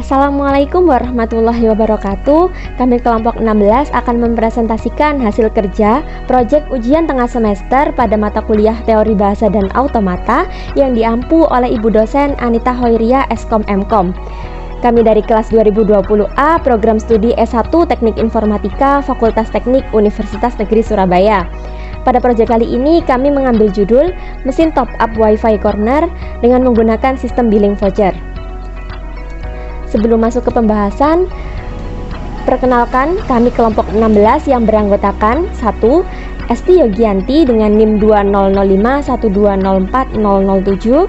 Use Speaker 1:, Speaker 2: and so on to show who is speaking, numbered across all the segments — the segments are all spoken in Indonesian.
Speaker 1: Assalamualaikum warahmatullahi wabarakatuh. Kami kelompok 16 akan mempresentasikan hasil kerja proyek ujian tengah semester pada mata kuliah Teori Bahasa dan Automata yang diampu oleh Ibu dosen Anita Hoiria Eskom Mkom. Kami dari kelas 2020A Program Studi S1 Teknik Informatika Fakultas Teknik Universitas Negeri Surabaya. Pada proyek kali ini kami mengambil judul Mesin Top Up Wi-Fi Corner dengan menggunakan sistem billing voucher. Sebelum masuk ke pembahasan, perkenalkan kami kelompok 16 yang beranggotakan 1. Esti Yogianti dengan NIM 200512040007.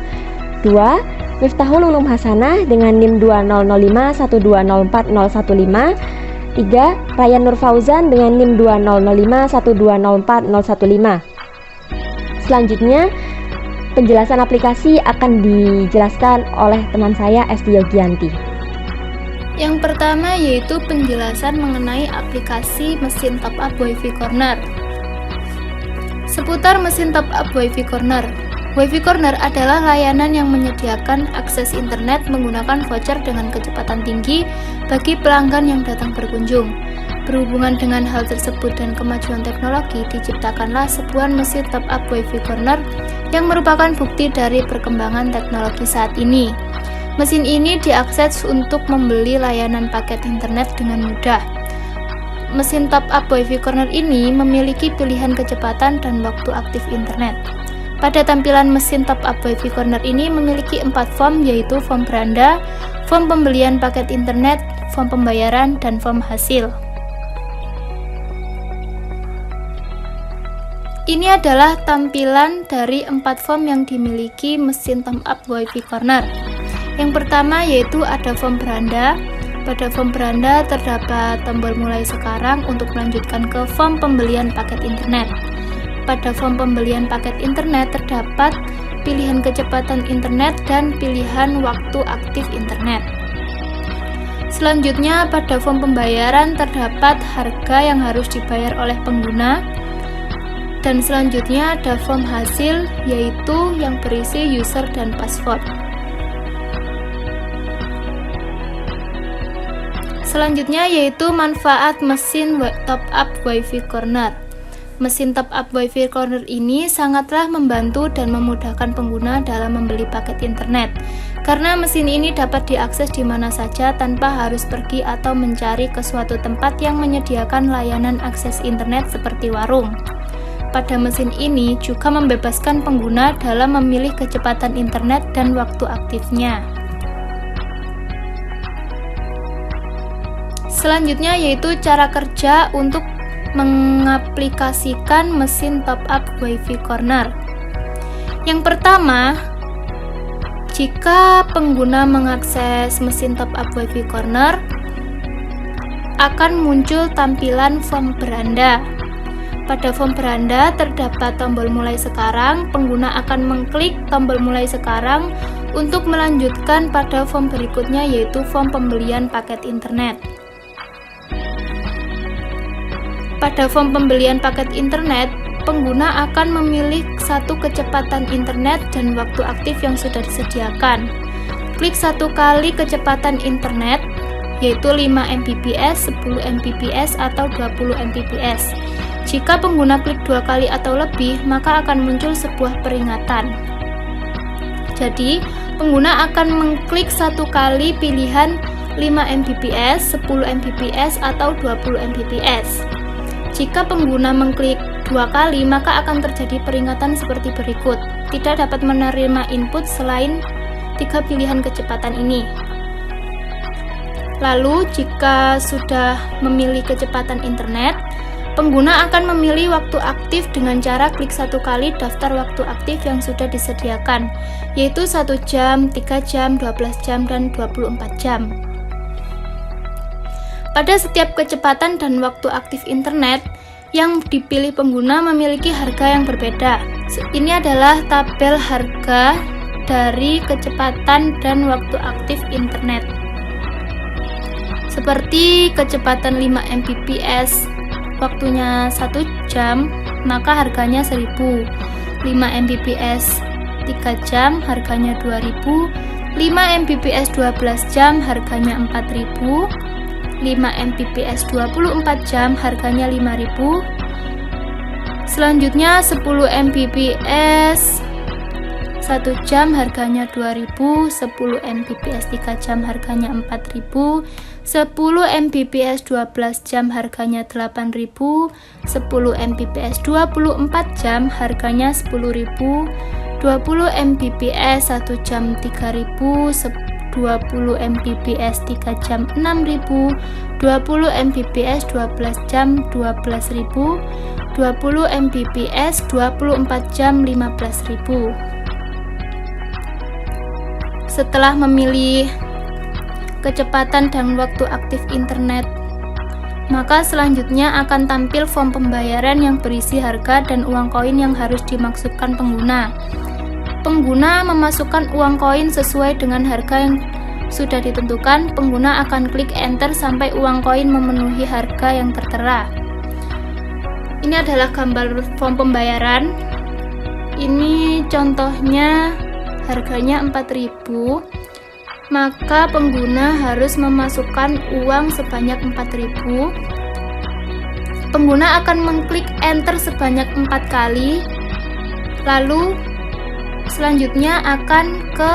Speaker 1: 2. Miftahul Ulum Hasanah dengan NIM 200512040015. 3. Ryan Nur Fauzan dengan NIM 200512040015. Selanjutnya, penjelasan aplikasi akan dijelaskan oleh teman saya Esti Yogianti.
Speaker 2: Yang pertama yaitu penjelasan mengenai aplikasi mesin top up Wi-Fi Corner. Seputar mesin top up Wi-Fi Corner. Wi-Fi Corner adalah layanan yang menyediakan akses internet menggunakan voucher dengan kecepatan tinggi bagi pelanggan yang datang berkunjung. Berhubungan dengan hal tersebut dan kemajuan teknologi, diciptakanlah sebuah mesin top up Wi-Fi Corner yang merupakan bukti dari perkembangan teknologi saat ini. Mesin ini diakses untuk membeli layanan paket internet dengan mudah. Mesin top up Wi-Fi Corner ini memiliki pilihan kecepatan dan waktu aktif internet. Pada tampilan mesin top up Wi-Fi Corner ini memiliki 4 form, yaitu form beranda, form pembelian paket internet, form pembayaran, dan form hasil. Ini adalah tampilan dari 4 form yang dimiliki mesin top up Wi-Fi Corner. Yang pertama yaitu ada form beranda. Pada form beranda terdapat tombol mulai sekarang untuk melanjutkan ke form pembelian paket internet. Pada form pembelian paket internet terdapat pilihan kecepatan internet dan pilihan waktu aktif internet. Selanjutnya pada form pembayaran terdapat harga yang harus dibayar oleh pengguna. Dan selanjutnya ada form hasil, yaitu yang berisi user dan password. Selanjutnya yaitu manfaat mesin top up Wi-Fi Corner. Mesin top up Wi-Fi Corner ini sangatlah membantu dan memudahkan pengguna dalam membeli paket internet. Karena mesin ini dapat diakses di mana saja tanpa harus pergi atau mencari ke suatu tempat yang menyediakan layanan akses internet seperti warung. Pada mesin ini juga membebaskan pengguna dalam memilih kecepatan internet dan waktu aktifnya. Selanjutnya yaitu cara kerja untuk mengaplikasikan mesin top up Wi-Fi Corner. Yang pertama, jika pengguna mengakses mesin top up Wi-Fi Corner, akan muncul tampilan form beranda. Pada form beranda terdapat tombol mulai sekarang. Pengguna akan mengklik tombol mulai sekarang untuk melanjutkan pada form berikutnya, yaitu form pembelian paket internet. Pada form pembelian paket internet, pengguna akan memilih satu kecepatan internet dan waktu aktif yang sudah disediakan. Klik satu kali kecepatan internet, yaitu 5 Mbps, 10 Mbps, atau 20 Mbps. Jika pengguna klik 2 kali atau lebih, maka akan muncul sebuah peringatan. Jadi, pengguna akan mengklik satu kali pilihan 5 Mbps, 10 Mbps, atau 20 Mbps. Jika pengguna mengklik 2 kali, maka akan terjadi peringatan seperti berikut. Tidak dapat menerima input selain 3 pilihan kecepatan ini. Lalu, jika sudah memilih kecepatan internet, pengguna akan memilih waktu aktif dengan cara klik satu kali daftar waktu aktif yang sudah disediakan, yaitu 1 jam, 3 jam, 12 jam, dan 24 jam. Pada setiap kecepatan dan waktu aktif internet yang dipilih pengguna memiliki harga yang berbeda. Ini adalah tabel harga dari kecepatan dan waktu aktif internet. Seperti kecepatan 5 Mbps, waktunya 1 jam, maka harganya 1.000. 5 Mbps 3 jam, harganya 2.000. 5 Mbps 12 jam harganya 4.000, 5 Mbps 24 jam harganya 5.000. Selanjutnya 10 Mbps 1 jam harganya 2.000, 10 Mbps 3 jam harganya 4.000, 10 Mbps 12 jam harganya 8.000, 10 Mbps 24 jam harganya 10.000, 20 Mbps 1 jam 3.000, 20 Mbps 3 jam 6.000, 20 Mbps 12 jam 12.000, 20 Mbps 24 jam 15.000. Setelah memilih kecepatan dan waktu aktif internet, maka selanjutnya akan tampil form pembayaran yang berisi harga dan uang koin yang harus dimaksudkan pengguna. Pengguna memasukkan uang koin sesuai dengan harga yang sudah ditentukan. Pengguna akan klik enter sampai uang koin memenuhi harga yang tertera. Ini adalah gambar form pembayaran. Ini contohnya harganya 4.000. Maka pengguna harus memasukkan uang sebanyak 4.000. Pengguna akan mengklik enter sebanyak 4 kali. Lalu selanjutnya akan ke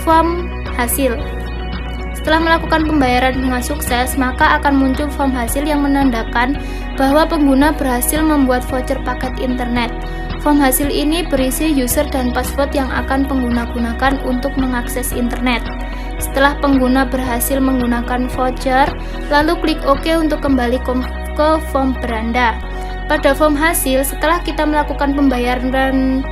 Speaker 2: form hasil. Setelah melakukan pembayaran dengan sukses, maka akan muncul form hasil yang menandakan bahwa pengguna berhasil membuat voucher paket internet. Form hasil ini berisi user dan password yang akan pengguna gunakan untuk mengakses internet. Setelah pengguna berhasil menggunakan voucher, lalu klik OK untuk kembali ke form beranda. Pada form hasil, setelah kita melakukan pembayaran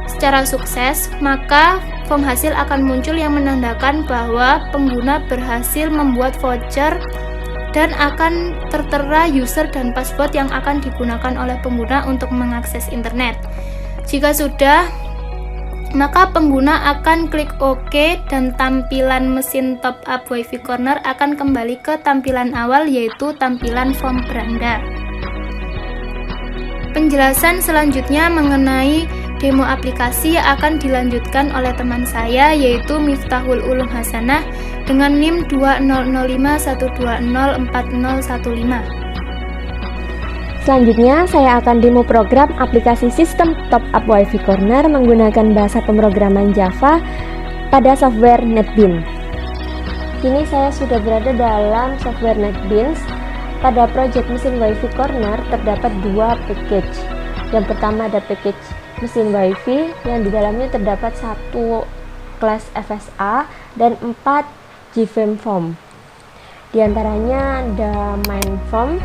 Speaker 2: secara sukses, maka form hasil akan muncul yang menandakan bahwa pengguna berhasil membuat voucher dan akan tertera user dan password yang akan digunakan oleh pengguna untuk mengakses internet. Jika sudah, maka pengguna akan klik OK dan tampilan mesin top up WiFi Corner akan kembali ke tampilan awal, yaitu tampilan form beranda. Penjelasan selanjutnya mengenai demo aplikasi akan dilanjutkan oleh teman saya, yaitu Miftahul Ulum Hasanah dengan NIM 200512040015.
Speaker 1: Selanjutnya, saya akan demo program aplikasi sistem Top Up WiFi Corner menggunakan bahasa pemrograman Java pada software NetBeans. Kini saya sudah berada dalam software NetBeans. Pada project mesin WiFi Corner terdapat dua package. Yang pertama ada package mesin WiFi yang di dalamnya terdapat 1 kelas FSA dan 4 JFrame form. Di antaranya ada main form,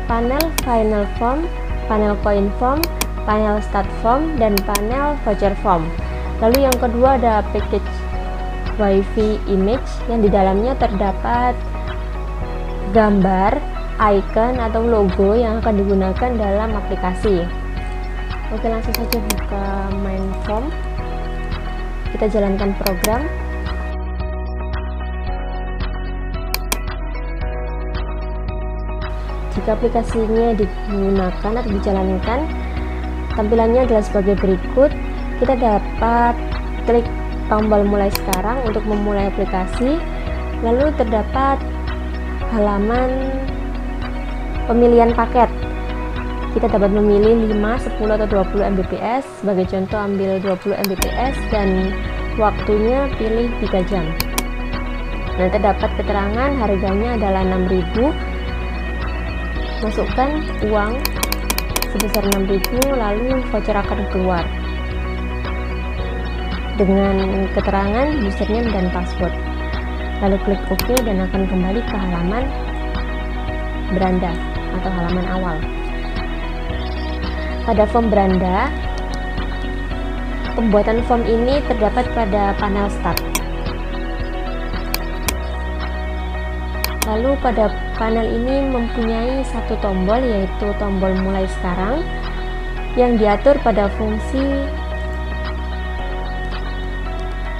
Speaker 1: panel final form, panel coin form, panel start form, dan panel voucher form. Lalu yang kedua ada package WiFi image yang di dalamnya terdapat gambar, icon atau logo yang akan digunakan dalam aplikasi. Oke, langsung saja buka main form. Kita jalankan program. Jika aplikasinya digunakan atau dijalankan, tampilannya adalah sebagai berikut. Kita dapat klik tombol mulai sekarang untuk memulai aplikasi. Lalu terdapat halaman pemilihan paket. Kita dapat memilih 5, 10, atau 20 Mbps. Sebagai contoh ambil 20 Mbps dan waktunya pilih 3 jam. Nah, terdapat keterangan harganya adalah 6.000. Masukkan uang sebesar 6.000, lalu voucher akan keluar dengan keterangan username dan password. Lalu klik OK dan akan kembali ke halaman beranda atau halaman awal. Pada form beranda, pembuatan form ini terdapat pada panel start. Lalu pada panel ini mempunyai satu tombol, yaitu tombol mulai sekarang, yang diatur pada fungsi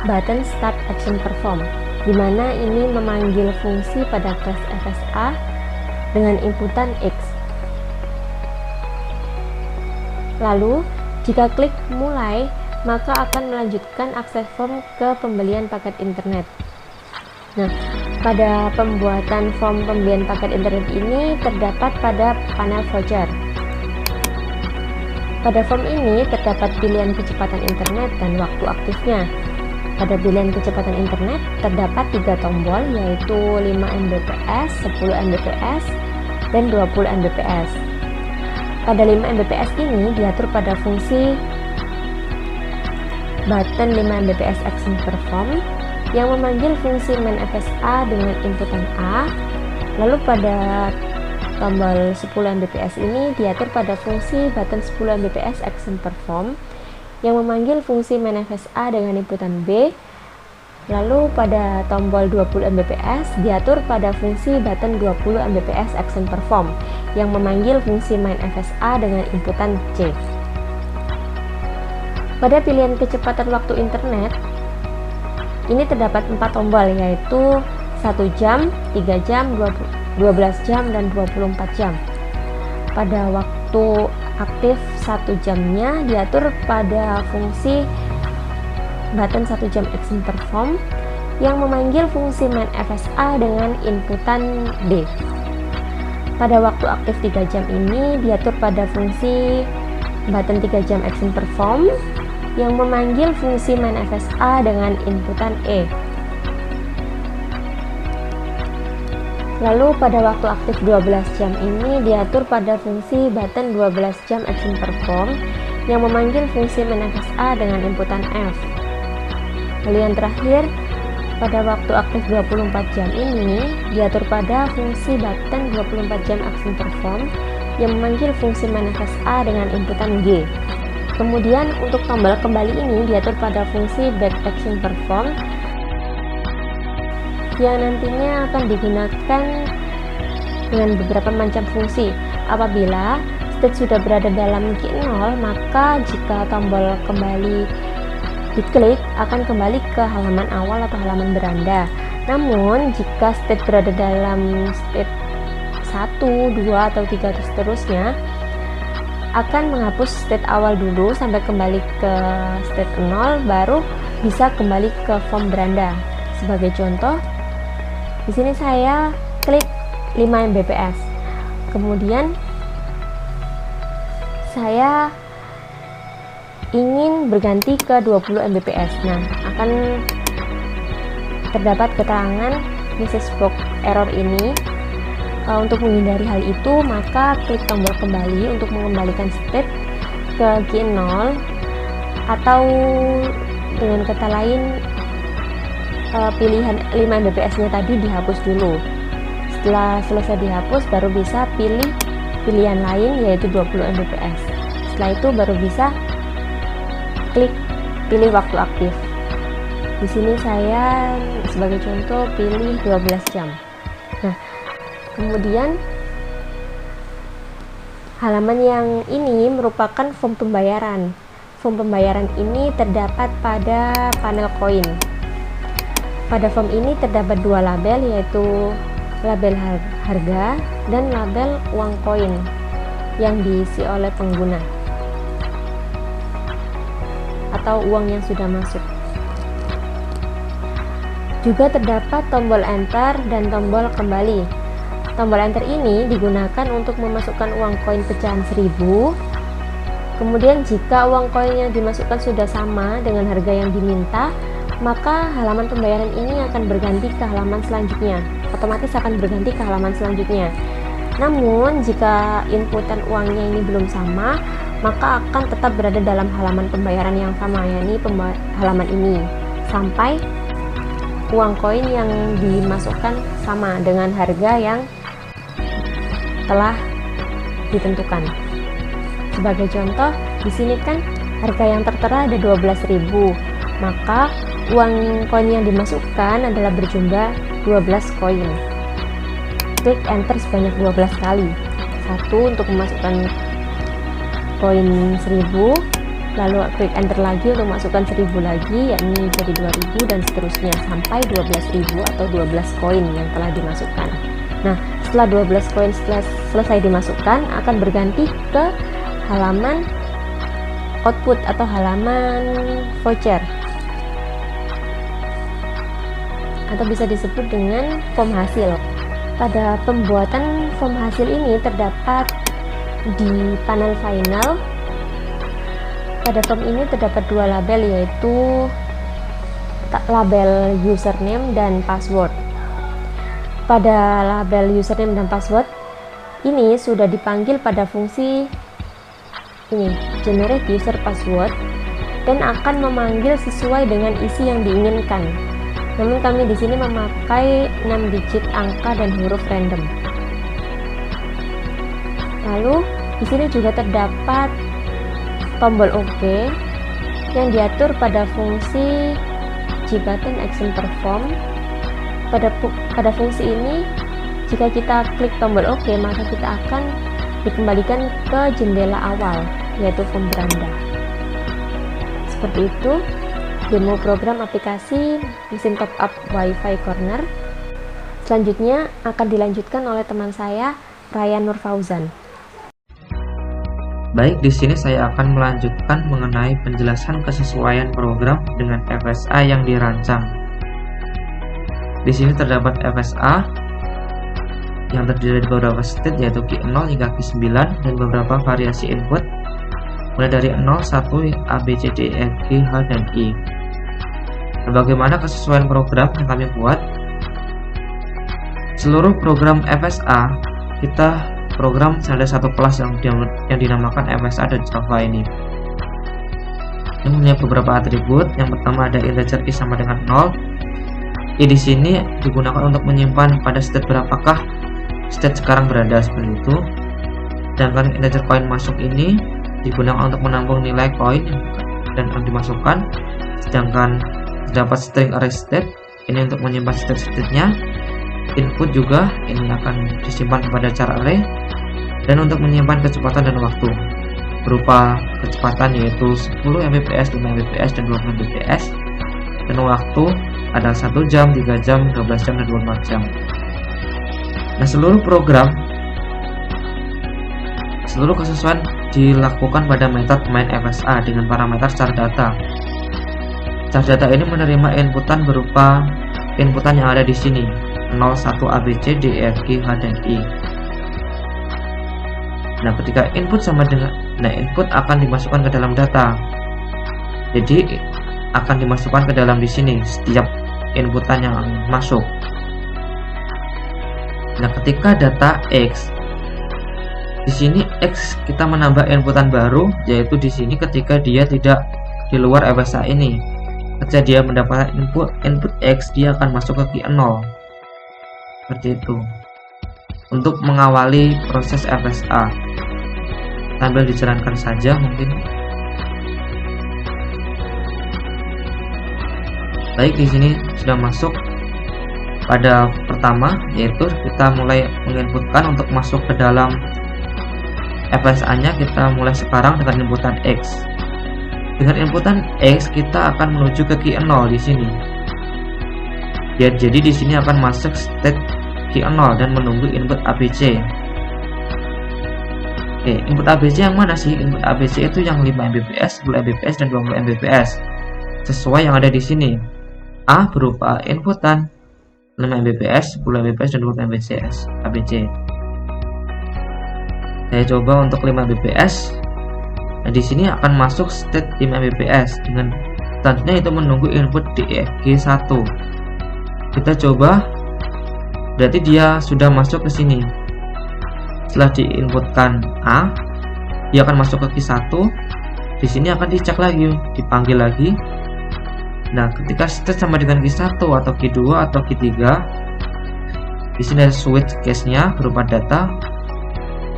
Speaker 1: button start action perform, di mana ini memanggil fungsi pada kelas FSA dengan inputan X. Lalu, jika klik mulai, maka akan melanjutkan akses form ke pembelian paket internet. Nah, pada pembuatan form pembelian paket internet ini terdapat pada panel voucher. Pada form ini terdapat pilihan kecepatan internet dan waktu aktifnya. Pada pilihan kecepatan internet terdapat 3 tombol, yaitu 5 Mbps, 10 Mbps, dan 20 Mbps. Pada 5 Mbps ini diatur pada fungsi button 5 Mbps action perform yang memanggil fungsi main FSA dengan inputan A. Lalu pada tombol 10 Mbps ini diatur pada fungsi button 10 Mbps action perform yang memanggil fungsi main FSA dengan inputan B. Lalu pada tombol 20 Mbps diatur pada fungsi button 20 Mbps action perform yang memanggil fungsi main FSA dengan inputan C. Pada pilihan kecepatan waktu internet ini terdapat 4 tombol, yaitu 1 jam, 3 jam, 12 jam, dan 24 jam. Pada waktu aktif 1 jamnya diatur pada fungsi button 1 jam action perform yang memanggil fungsi main FSA dengan inputan D. Pada waktu aktif 3 jam ini diatur pada fungsi button 3 jam action perform yang memanggil fungsi main FSA dengan inputan E. Lalu pada waktu aktif 12 jam ini diatur pada fungsi button 12 jam action perform yang memanggil fungsi main FSA dengan inputan F. Lalu yang terakhir, pada waktu aktif 24 jam ini diatur pada fungsi button 24 jam action perform yang memanggil fungsi main FSA dengan inputan G. Kemudian untuk tombol kembali ini diatur pada fungsi back action perform yang nantinya akan digunakan dengan beberapa macam fungsi. Apabila state sudah berada dalam Q0, maka jika tombol kembali diklik akan kembali ke halaman awal atau halaman beranda. Namun jika state berada dalam state 1, 2, atau 3 atau seterusnya, akan menghapus state awal dulu sampai kembali ke state 0, baru bisa kembali ke form beranda. Sebagai contoh, di sini saya klik 5 Mbps. Kemudian saya ingin berganti ke 20 Mbps. Nah, akan terdapat keterangan message box error ini. Untuk menghindari hal itu, maka klik tombol kembali untuk mengembalikan state ke Q0, atau dengan kata lain pilihan 5 Mbps nya tadi dihapus dulu. Setelah selesai dihapus baru bisa pilih pilihan lain, yaitu 20 Mbps. Setelah itu baru bisa klik pilih waktu aktif. Di sini saya sebagai contoh pilih 12 jam. Nah, kemudian halaman yang ini merupakan form pembayaran. Form pembayaran ini terdapat pada panel koin. Pada form ini terdapat 2 label, yaitu label harga dan label uang koin yang diisi oleh pengguna atau uang yang sudah masuk. Juga terdapat tombol enter dan tombol kembali. Tombol enter ini digunakan untuk memasukkan uang koin pecahan 1000. Kemudian jika uang koin yang dimasukkan sudah sama dengan harga yang diminta, maka halaman pembayaran ini akan berganti ke halaman selanjutnya. Otomatis akan berganti ke halaman selanjutnya. Namun jika inputan uangnya ini belum sama, maka akan tetap berada dalam halaman pembayaran yang sama, yakni halaman ini, sampai uang koin yang dimasukkan sama dengan harga yang telah ditentukan. Sebagai contoh, di sini kan harga yang tertera ada 12.000, maka uang koin yang dimasukkan adalah berjumlah 12 koin. Klik enter sebanyak 12 kali. Satu untuk memasukkan koin 1000, lalu klik enter lagi untuk masukkan 1000 lagi, yakni jadi 2000, dan seterusnya sampai 12.000 atau 12 koin yang telah dimasukkan. Nah, setelah 12 koin selesai dimasukkan, akan berganti ke halaman output atau halaman voucher, atau bisa disebut dengan form hasil. Pada pembuatan form hasil ini terdapat di panel final. Pada form ini terdapat dua label, yaitu label username dan password. Pada label username dan password ini sudah dipanggil pada fungsi ini, generate user password, dan akan memanggil sesuai dengan isi yang diinginkan. Namun kami di sini memakai 6 digit angka dan huruf random. Lalu di sini juga terdapat tombol OK yang diatur pada fungsi gbutton action perform. Pada fungsi ini, jika kita klik tombol OK, maka kita akan dikembalikan ke jendela awal, yaitu form beranda. Seperti itu demo program aplikasi mesin top up WiFi Corner. Selanjutnya akan dilanjutkan oleh teman saya, Ryan Nur Fauzan.
Speaker 3: Baik, di sini saya akan melanjutkan mengenai penjelasan kesesuaian program dengan FSA yang dirancang. Di sini terdapat FSA yang terdiri dari beberapa state, yaitu key 0 hingga key 9, dan beberapa variasi input mulai dari 0, 1, A, B, C, D, E, F, G, H, dan I. Nah, bagaimana kesesuaian program yang kami buat? Seluruh program FSA kita program ada satu kelas yang dinamakan FSA dan Java ini. Ini punya beberapa atribut. Yang pertama ada integer i sama dengan 0. I di sini digunakan untuk menyimpan pada state berapakah state sekarang berada, seperti itu. Sedangkan integer koin masuk ini digunakan untuk menampung nilai koin dan akan dimasukkan. Sedangkan terdapat string array state ini untuk menyimpan state-state-nya. Input juga ini akan disimpan pada char array, dan untuk menyimpan kecepatan dan waktu berupa kecepatan yaitu 10 Mbps, 5 Mbps, dan 20 Mbps, dan waktu ada 1 jam, 3 jam, 12 jam, dan 24 jam. Nah, seluruh kesesuaian dilakukan pada metode main FSA dengan parameter char data. Char data ini menerima inputan berupa inputan yang ada di sini, 0, 1, A, B, C, D, E, F, G, H, dan I. Nah, ketika input sama dengan input akan dimasukkan ke dalam data. Jadi akan dimasukkan ke dalam di sini setiap inputan yang masuk. Nah, ketika data X, di sini X kita menambah inputan baru, yaitu di sini ketika dia tidak di luar FSA ini. Ketika dia mendapatkan input X, dia akan masuk ke key 0. Seperti itu. Untuk mengawali proses FSA, sambil dijalankan saja mungkin. Baik, di sini sudah masuk pada pertama, yaitu kita mulai menginputkan untuk masuk ke dalam FSA-nya. Kita mulai sekarang dengan inputan X. Dengan inputan X kita akan menuju ke key 0 di sini. Ya, jadi di sini akan masuk state key 0 dan menunggu input ABC. Oke, input ABC yang mana sih? Input ABC itu yang 5 Mbps, 10 Mbps, dan 20 Mbps. Sesuai yang ada di sini. A berupa inputan 5 Mbps, 10 Mbps, dan 20 Mbps ABC. Saya coba untuk 5 Mbps. Nah, di sini akan masuk state 5 Mbps dengan selanjutnya itu menunggu input DFG1. Kita coba, berarti dia sudah masuk ke sini. Setelah diinputkan A, dia akan masuk ke key 1. Di sini akan dicek lagi, dipanggil lagi. Nah, ketika state sama dengan key 1 atau key 2 atau key 3, di sini ada switch case-nya berupa data.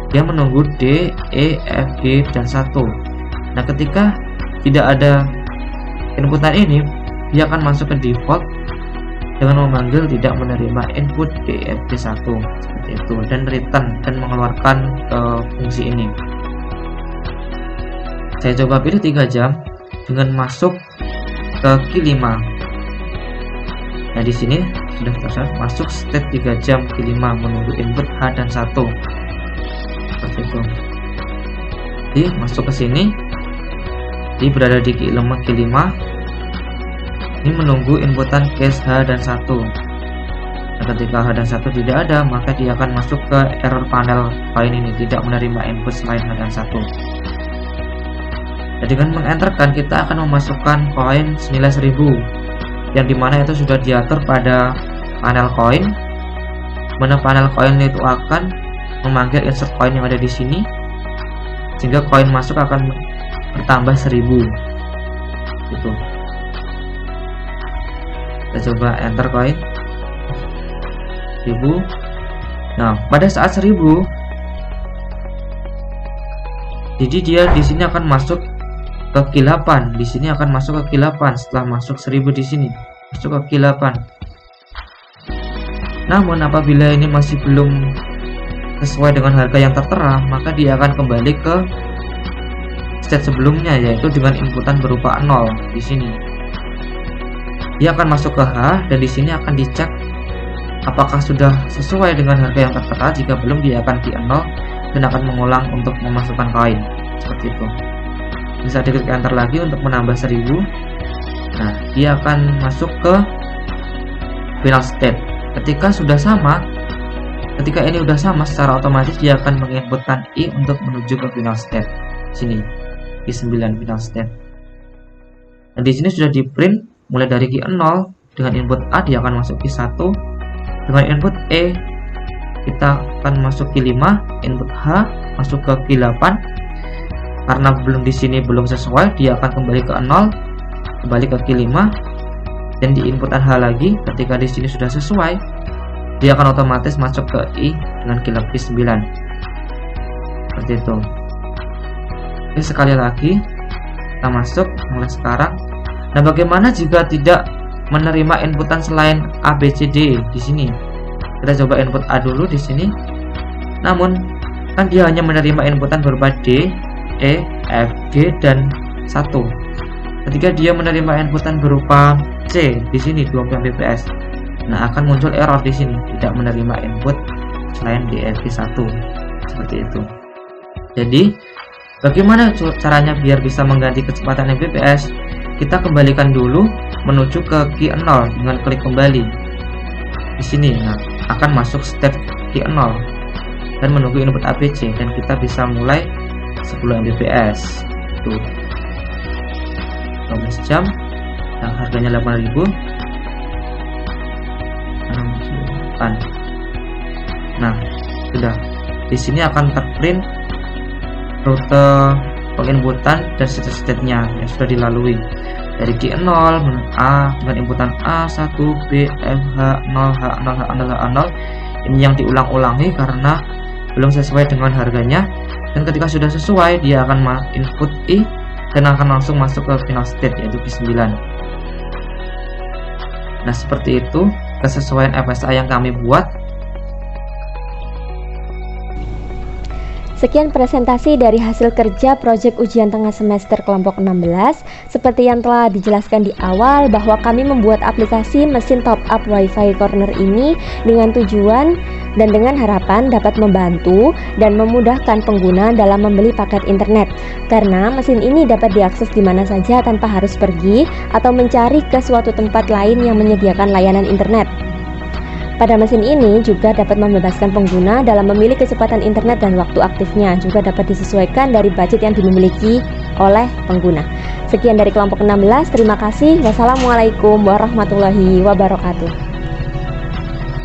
Speaker 3: Dia menunggu D, E, F, G, dan 1. Nah, ketika tidak ada inputan ini, dia akan masuk ke default dengan memanggil tidak menerima input D, F, G, 1 seperti itu, dan return dan mengeluarkan fungsi ini. Saya coba pilih 3 jam dengan masuk ke key 5. Nah, di sini sudah terlihat masuk state 3 jam key 5 menunggu input H dan 1. Seperti itu. Jadi masuk ke sini. Jadi berada di key 5. Ini menunggu inputan case H dan 1. Nah, ketika H dan 1 tidak ada, maka dia akan masuk ke error panel koin ini, tidak menerima input selain H dan 1. Nah, dengan mengenterkan kita akan memasukkan koin senilai 1000, yang dimana itu sudah diatur pada panel koin, mana panel koin itu akan memanggil insert koin yang ada di sini, sehingga koin masuk akan bertambah 1000. Gitu. Kita coba enter koin 1000. Nah, pada saat 1000, jadi dia di sini akan masuk ke key 8. Di sini akan masuk ke key 8 setelah masuk 1000 di sini. Masuk ke key 8. Namun apabila ini masih belum sesuai dengan harga yang tertera, maka dia akan kembali ke state sebelumnya, yaitu dengan inputan berupa 0 di sini. Dia akan masuk ke H dan di sini akan dicek apakah sudah sesuai dengan harga yang tertera. Jika belum, dia akan key 0 dan akan mengulang untuk memasukkan koin. Seperti itu. Bisa diklik enter lagi untuk menambah 1000. Nah, dia akan masuk ke final state. Ketika ini sudah sama, secara otomatis dia akan menginputkan I untuk menuju ke final state. Sini, key 9 final state. Dan di sini sudah di print mulai dari key 0 dengan input A dia akan masuk key 1. Dengan input E kita akan masuk key 5, input H masuk ke key 8. Karena belum di sini belum sesuai, dia akan kembali ke 0, kembali ke key 5 dan di inputan H lagi. Ketika di sini sudah sesuai, dia akan otomatis masuk ke I dengan key 9. Seperti itu. Oke, sekali lagi kita masuk mulai sekarang. Nah, bagaimana jika tidak menerima inputan selain A, B, C, D di sini? Kita coba input A dulu di sini. Namun kan dia hanya menerima inputan berupa D, E, F, G dan 1. Ketika dia menerima inputan berupa C di sini 20 bps, nah akan muncul error di sini, tidak menerima input selain D, E, G 1. Seperti itu. Jadi bagaimana caranya biar bisa mengganti kecepatan bps? Kita kembalikan dulu menuju ke key 0 dengan klik kembali di sini. Nah, akan masuk step key 0 dan menunggu input ABC dan kita bisa mulai 10 Mbps. Tuh. 12 jam. Yang harganya 8.000. 68. Nah, sudah. Di sini akan terprint rute penginputan dan state-nya yang sudah dilalui. Dari key 0 A dengan inputan A, 1, B, F, H, 0, H0, H0, H0. Ini yang diulang-ulangi karena belum sesuai dengan harganya. Dan ketika sudah sesuai, dia akan input I dan akan langsung masuk ke final state, yaitu key 9. Nah, seperti itu kesesuaian FSA yang kami buat.
Speaker 1: Sekian presentasi dari hasil kerja proyek ujian tengah semester kelompok 16. Seperti yang telah dijelaskan di awal bahwa kami membuat aplikasi mesin top up WiFi corner ini dengan tujuan dan dengan harapan dapat membantu dan memudahkan pengguna dalam membeli paket internet. Karena mesin ini dapat diakses di mana saja tanpa harus pergi atau mencari ke suatu tempat lain yang menyediakan layanan internet. Pada mesin ini juga dapat membebaskan pengguna dalam memilih kecepatan internet dan waktu aktifnya, juga dapat disesuaikan dari budget yang dimiliki oleh pengguna. Sekian dari kelompok 16, terima kasih. Wassalamualaikum warahmatullahi wabarakatuh.